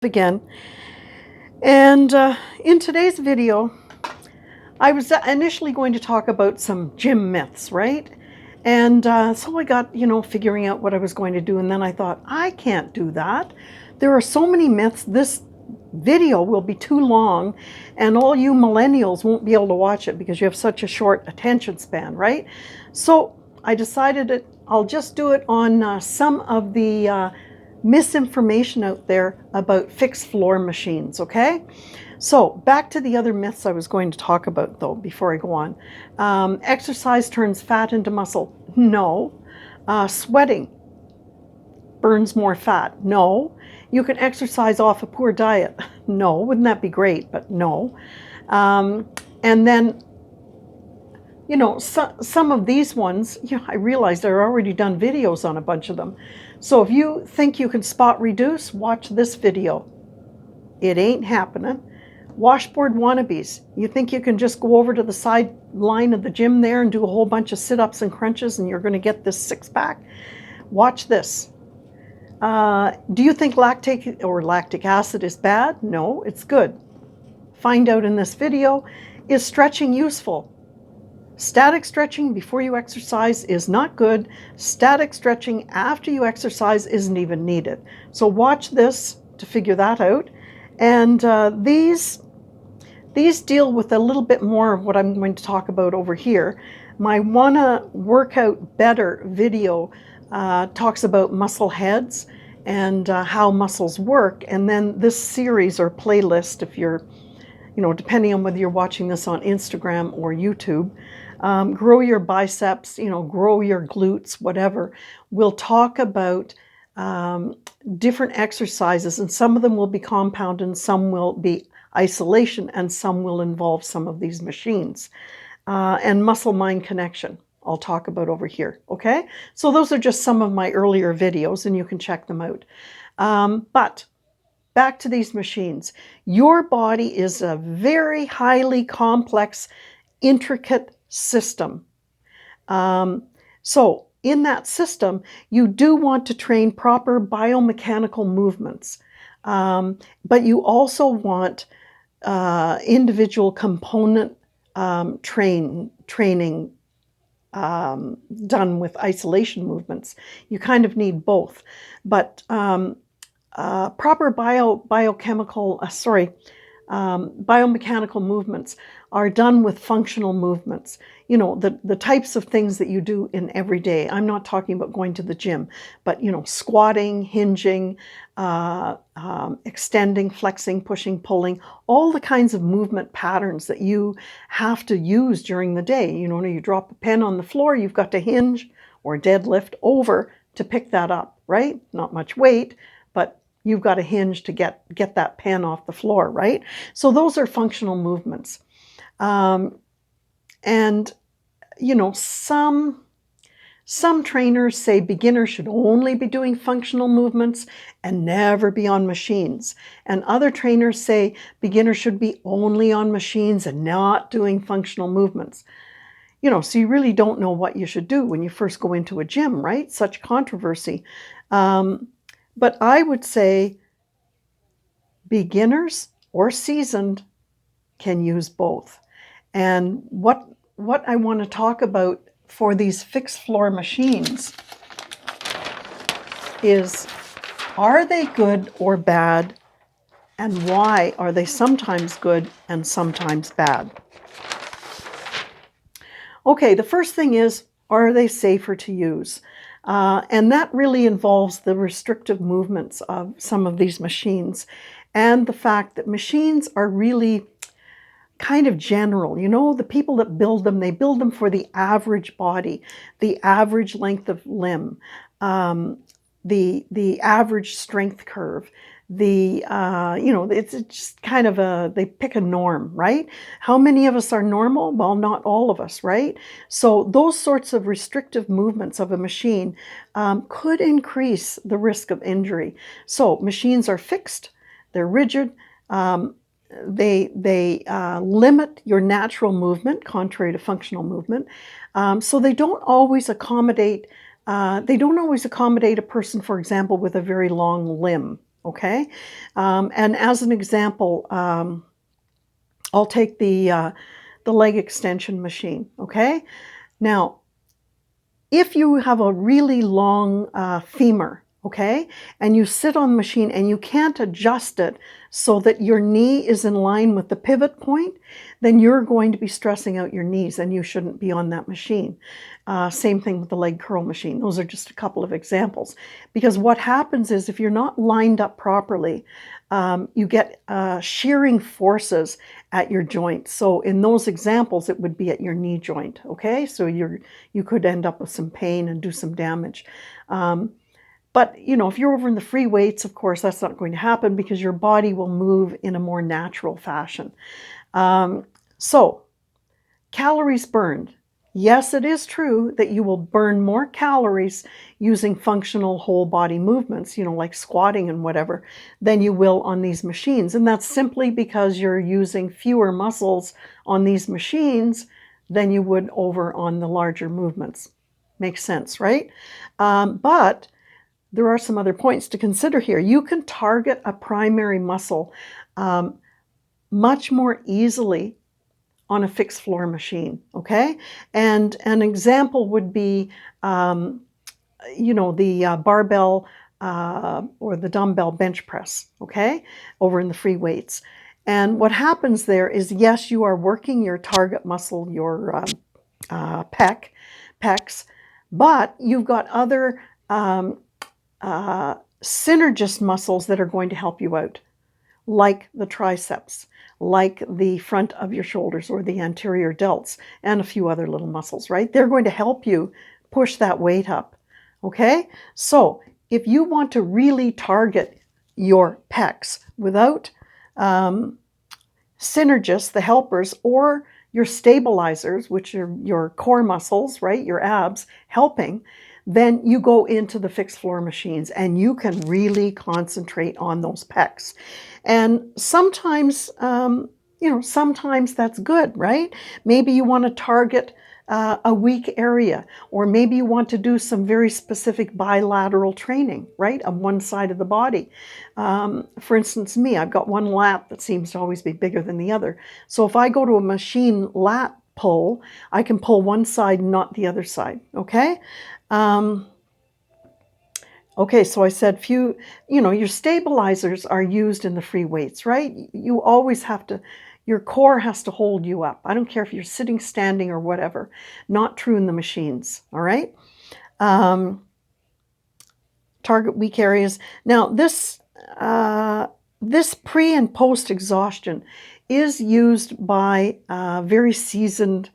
Again. And in today's video, I was initially going to talk about some gym myths, right? And so I got, figuring out what I was going to do. And then I thought, I can't do that. There are so many myths. This video will be too long, and all you millennials won't be able to watch it because you have such a short attention span, right? So I decided that I'll just do it on some of the misinformation out there about fixed floor machines, okay? So back to the other myths I was going to talk about, though, before I go on. Exercise turns fat into muscle. No. Sweating burns more fat. No. You can exercise off a poor diet. No. Wouldn't that be great? But no. And then, some of these ones, I realized I've already done videos on a bunch of them. So if you think you can spot reduce, watch this video. It ain't happening. Washboard wannabes. You think you can just go over to the side line of the gym there and do a whole bunch of sit-ups and crunches and you're going to get this six-pack? Watch this. Do you think lactic acid is bad? No, it's good. Find out in this video. Is stretching useful? Static stretching before you exercise is not good. Static stretching after you exercise isn't even needed. So watch this to figure that out. And these deal with a little bit more of what I'm going to talk about over here. My Wanna Work Out Better video talks about muscle heads and how muscles work. And then this series or playlist, if you're, depending on whether you're watching this on Instagram or YouTube, grow your biceps, grow your glutes, whatever. We'll talk about different exercises, and some of them will be compound and some will be isolation and some will involve some of these machines. And muscle-mind connection I'll talk about over here, okay? So those are just some of my earlier videos and you can check them out. But back to these machines. Your body is a very highly complex, intricate system. So in that system, you do want to train proper biomechanical movements, but you also want individual component training done with isolation movements. You kind of need both, but proper biomechanical movements are done with functional movements. The types of things that you do in every day. I'm not talking about going to the gym, but squatting, hinging, extending, flexing, pushing, pulling, all the kinds of movement patterns that you have to use during the day. You drop a pen on the floor, you've got to hinge or deadlift over to pick that up, right? Not much weight, but you've got to hinge to get that pen off the floor, right? So those are functional movements. And some trainers say beginners should only be doing functional movements and never be on machines. And other trainers say beginners should be only on machines and not doing functional movements. So you really don't know what you should do when you first go into a gym, right? Such controversy. But I would say beginners or seasoned can use both. And what I want to talk about for these fixed floor machines is, are they good or bad? And why are they sometimes good and sometimes bad? Okay, the first thing is, are they safer to use? And that really involves the restrictive movements of some of these machines and the fact that machines are really kind of general. The people that build them, they build them for the average body, the average length of limb, the average strength curve, it's just kind of they pick a norm, right? How many of us are normal? Well, not all of us, right? So those sorts of restrictive movements of a machine could increase the risk of injury. So machines are fixed, they're rigid, they limit your natural movement, contrary to functional movement. So they don't always accommodate a person, for example, with a very long limb. okay? And as an example, I'll take the leg extension machine, okay? Now, if you have a really long femur, okay, and you sit on the machine and you can't adjust it so that your knee is in line with the pivot point, then you're going to be stressing out your knees and you shouldn't be on that machine. Same thing with the leg curl machine. Those are just a couple of examples. Because what happens is if you're not lined up properly, you get shearing forces at your joints. So in those examples, it would be at your knee joint, okay? So you could end up with some pain and do some damage. But, you know, if you're over in the free weights, of course, that's not going to happen because your body will move in a more natural fashion. So, calories burned. Yes, it is true that you will burn more calories using functional whole body movements, you know, like squatting and whatever, than you will on these machines. And that's simply because you're using fewer muscles on these machines than you would over on the larger movements. Makes sense, right? But there are some other points to consider here. You can target a primary muscle much more easily on a fixed floor machine, okay? And an example would be, you know, the barbell or the dumbbell bench press, okay, over in the free weights. And what happens there is, yes, you are working your target muscle, your pecs, but you've got other synergist muscles that are going to help you out, like the triceps, like the front of your shoulders or the anterior delts, and a few other little muscles, right? They're going to help you push that weight up, okay? So if you want to really target your pecs without synergists, the helpers, or your stabilizers, which are your core muscles, right, your abs, helping, then you go into the fixed floor machines and you can really concentrate on those pecs. And sometimes, you know, sometimes that's good, right? Maybe you want to target a weak area, or maybe you want to do some very specific bilateral training, right, of one side of the body. For instance, me, I've got one lat that seems to always be bigger than the other. So if I go to a machine lat pull, I can pull one side, not the other side, okay? Okay, so I said you know, your stabilizers are used in the free weights, right? You always have to, your core has to hold you up. I don't care if you're sitting, standing, or whatever. Not true in the machines, all right? Target weak areas. Now, this pre and post exhaustion is used by very seasoned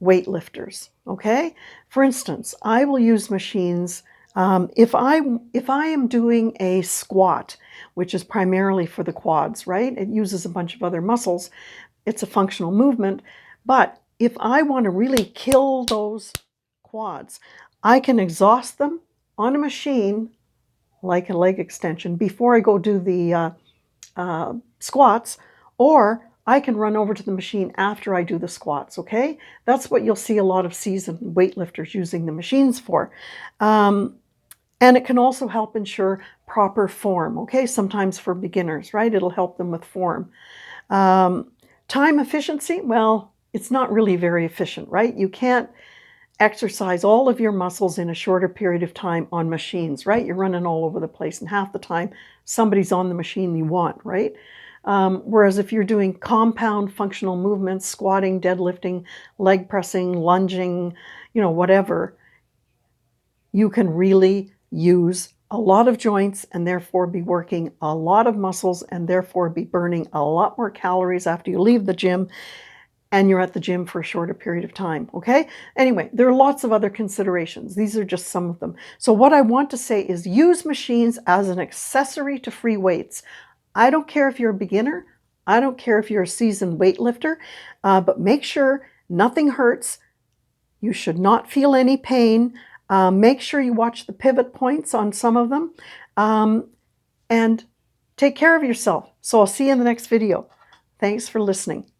weightlifters, okay? For instance, I will use machines if I am doing a squat, which is primarily for the quads, right? It uses a bunch of other muscles. It's a functional movement. But if I want to really kill those quads, I can exhaust them on a machine like a leg extension before I go do the squats, or I can run over to the machine after I do the squats, okay? That's what you'll see a lot of seasoned weightlifters using the machines for. And it can also help ensure proper form, okay? Sometimes for beginners, right? It'll help them with form. Time efficiency, well, it's not really very efficient, right? You can't exercise all of your muscles in a shorter period of time on machines, right? You're running all over the place, and half the time somebody's on the machine you want, right? Whereas if you're doing compound functional movements, squatting, deadlifting, leg pressing, lunging, you know, whatever, you can really use a lot of joints and therefore be working a lot of muscles and therefore be burning a lot more calories after you leave the gym and you're at the gym for a shorter period of time, okay? Anyway, there are lots of other considerations. These are just some of them. So what I want to say is use machines as an accessory to free weights. I don't care if you're a beginner. I don't care if you're a seasoned weightlifter, but make sure nothing hurts. You should not feel any pain. Make sure you watch the pivot points on some of them, and take care of yourself. So I'll see you in the next video. Thanks for listening.